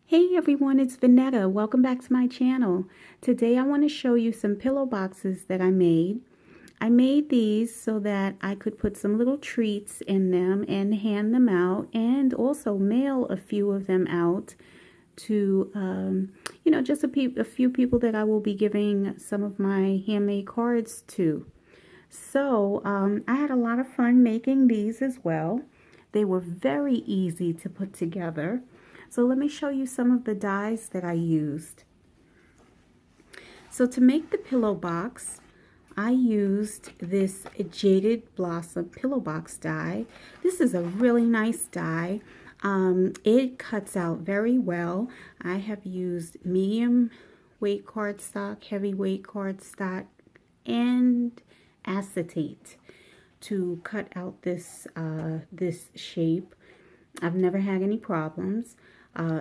Hey everyone, it's Vanetta. Welcome back to my channel. Today I want to show you some pillow boxes that I made. I made these so that I could put some little treats in them and hand them out, and also mail a few of them out to, just a few people that I will be giving some of my handmade cards to. So I had a lot of fun making these as well. They were very easy to put together. So let me show you some of the dies that I used. So to make the pillow box, I used this Jaded Blossom pillow box die. This is a really nice die. It cuts out very well. I have used medium weight cardstock, heavy weight cardstock, and acetate to cut out this shape. I've never had any problems.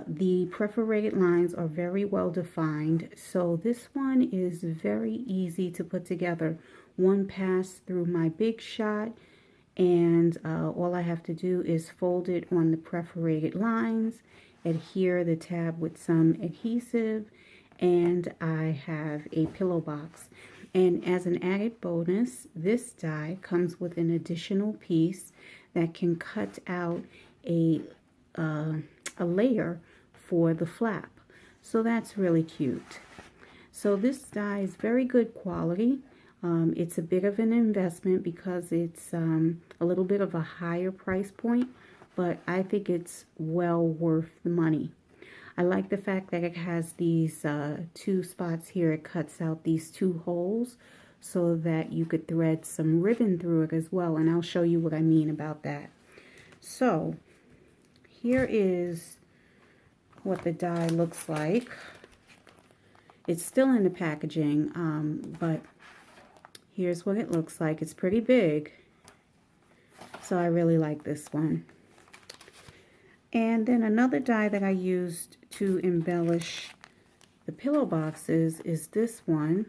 The perforated lines are very well defined, so this one is very easy to put together. One pass through my Big Shot, and all I have to do is fold it on the perforated lines, adhere the tab with some adhesive, and I have a pillow box. And as an added bonus, this die comes with an additional piece that can cut out a layer for the flap. So that's really cute. So this die is very good quality. It's a bit of an investment because it's a little bit of a higher price point, but I think it's well worth the money. I like the fact that it has these two spots here. It cuts out these two holes so that you could thread some ribbon through it as well, and I'll show you what I mean about that. So here is what the die looks like. It's still in the packaging, but here's what it looks like. It's pretty big, so I really like this one. And then another die that I used to embellish the pillow boxes is this one.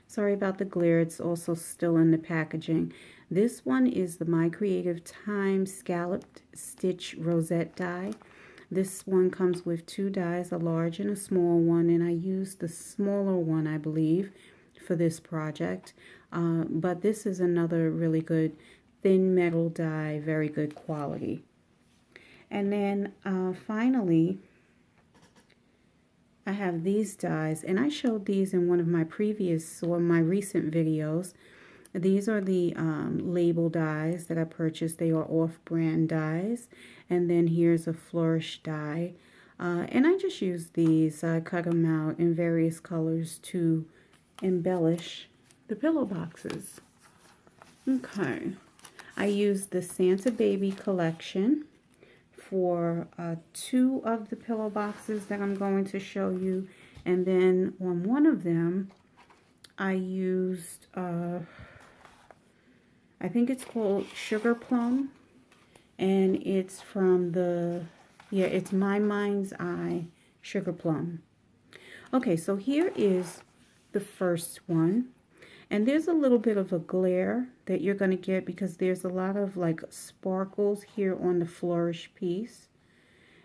Sorry about the glare, it's also still in the packaging. This one is the My Creative Time Scalloped Stitch Rosette die. This one comes with two dies, a large and a small one, and I used the smaller one, I believe, for this project. But this is another really good thin metal die, very good quality. And then finally, I have these dies, and I showed these in one of my previous or my recent videos. These are the label dies that I purchased. They are off-brand dies. And then here's a flourish die. And I just used these. I cut them out in various colors to embellish the pillow boxes. Okay. I used the Santa Baby collection for two of the pillow boxes that I'm going to show you. And then on one of them, I used, I think it's called Sugar Plum. And it's from it's My Mind's Eye Sugar Plum. Okay, so here is the first one. And there's a little bit of a glare that you're going to get because there's a lot of like sparkles here on the flourish piece.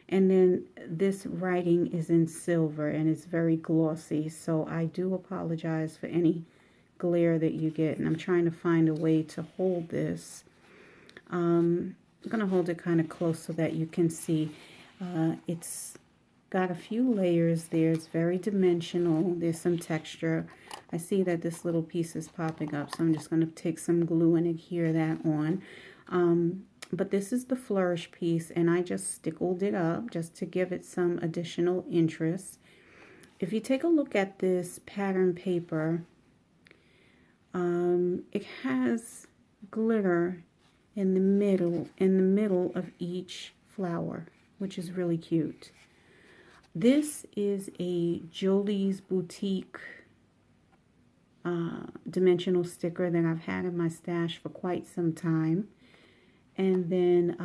And then this writing is in silver and it's very glossy. So I do apologize for any glare that you get. And I'm trying to find a way to hold this. I'm going to hold it kind of close so that you can see. It's got a few layers there. It's very dimensional. There's some texture. I see that this little piece is popping up, so I'm just going to take some glue and adhere that on. But this is the flourish piece, and I just stickled it up just to give it some additional interest. If you take a look at this pattern paper, it has glitter in the middle of each flower, which is really cute. This is a Jolie's Boutique dimensional sticker that I've had in my stash for quite some time. And then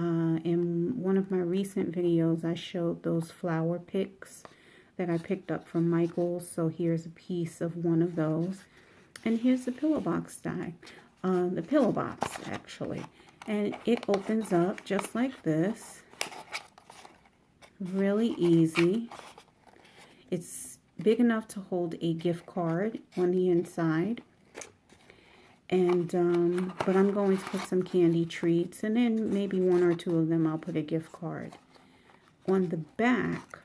in one of my recent videos, I showed those flower picks that I picked up from Michael's. So here's a piece of one of those. And here's the pillow box die. The pillow box, actually. And it opens up just like this. Really easy. It's big enough to hold a gift card on the inside. And, but I'm going to put some candy treats, and then maybe one or two of them I'll put a gift card. On the back,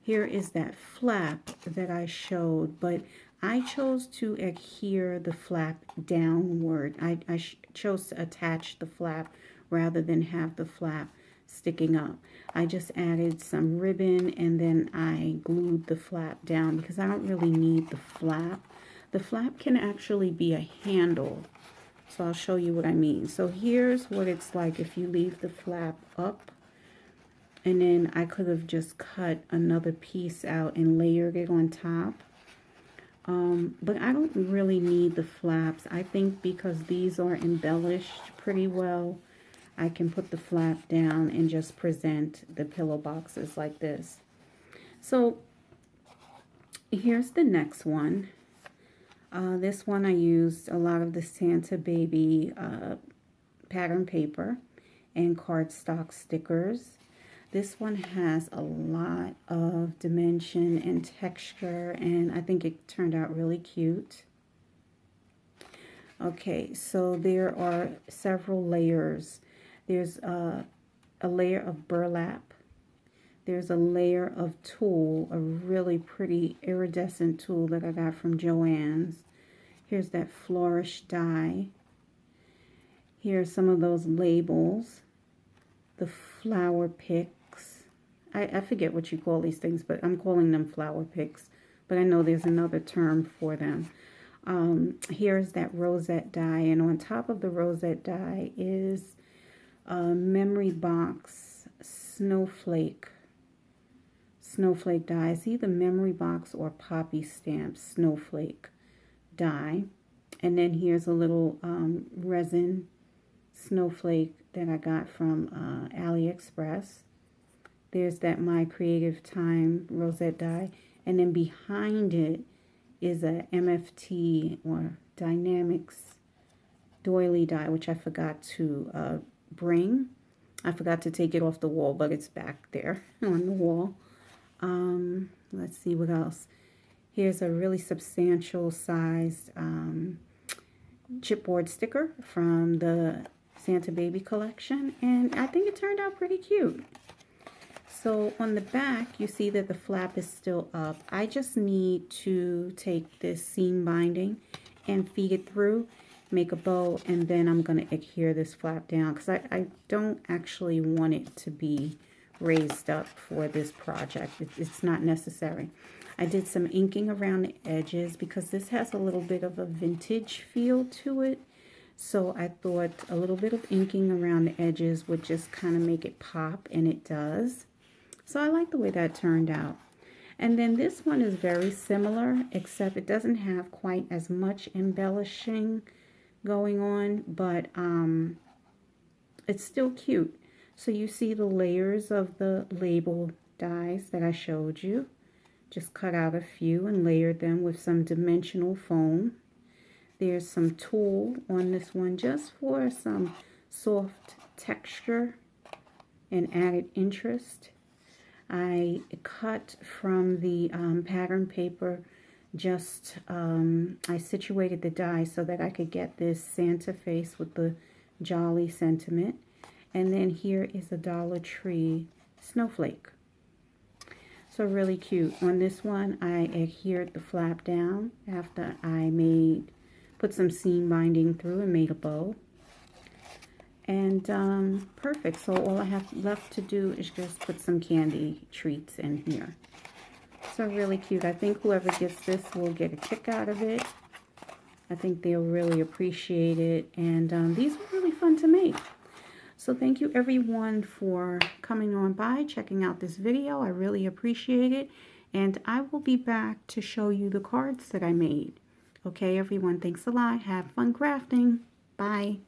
here is that flap that I showed, but I chose to adhere the flap downward. I chose to attach the flap rather than have the flap sticking up. I just added some ribbon and then I glued the flap down because I don't really need the flap. The flap can actually be a handle, so I'll show you what I mean. So here's what it's like if you leave the flap up, and then I could have just cut another piece out and layered it on top. But I don't really need the flaps. I think because these are embellished pretty well, I can put the flap down and just present the pillow boxes like this. So here's the next one. This one I used a lot of the Santa Baby pattern paper and cardstock stickers. This one has a lot of dimension and texture, and I think it turned out really cute. Okay, so there are several layers. There's a layer of burlap. There's a layer of tulle, a really pretty iridescent tulle that I got from Joann's. Here's that flourish die. Here's some of those labels. The flower picks. I forget what you call these things, but I'm calling them flower picks. But I know there's another term for them. Here's that rosette die, and on top of the rosette die is a memory box snowflake die. It's either memory box or poppy stamp snowflake die. And then here's a little resin snowflake that I got from AliExpress. There's that My Creative Time rosette die, and then behind it is a MFT or Dynamics doily die, which I forgot to bring. I forgot to take it off the wall, but it's back there on the wall. Let's see what else. Here's a really substantial sized chipboard sticker from the Santa Baby collection, and I think it turned out pretty cute. So on the back, you see that the flap is still up. I just need to take this seam binding and feed it through, make a bow, and then I'm going to adhere this flap down because I don't actually want it to be raised up for this project. It's not necessary. I did some inking around the edges because this has a little bit of a vintage feel to it. So I thought a little bit of inking around the edges would just kind of make it pop, and it does. So I like the way that turned out. And then this one is very similar, except it doesn't have quite as much embellishing going on, but it's still cute. So you see the layers of the label dies that I showed you. Just cut out a few and layered them with some dimensional foam. There's some tulle on this one just for some soft texture and added interest. I cut from the pattern paper, just I situated the die so that I could get this Santa face with the jolly sentiment. And then here is a Dollar Tree snowflake. So really cute. On this one, I adhered the flap down after I put some seam binding through and made a bow. And perfect. So all I have left to do is just put some candy treats in here. So really cute. I think whoever gets this will get a kick out of it. I think they'll really appreciate it. And these were really fun to make. So thank you everyone for coming on by, checking out this video. I really appreciate it. And I will be back to show you the cards that I made. Okay, everyone, thanks a lot. Have fun crafting. Bye.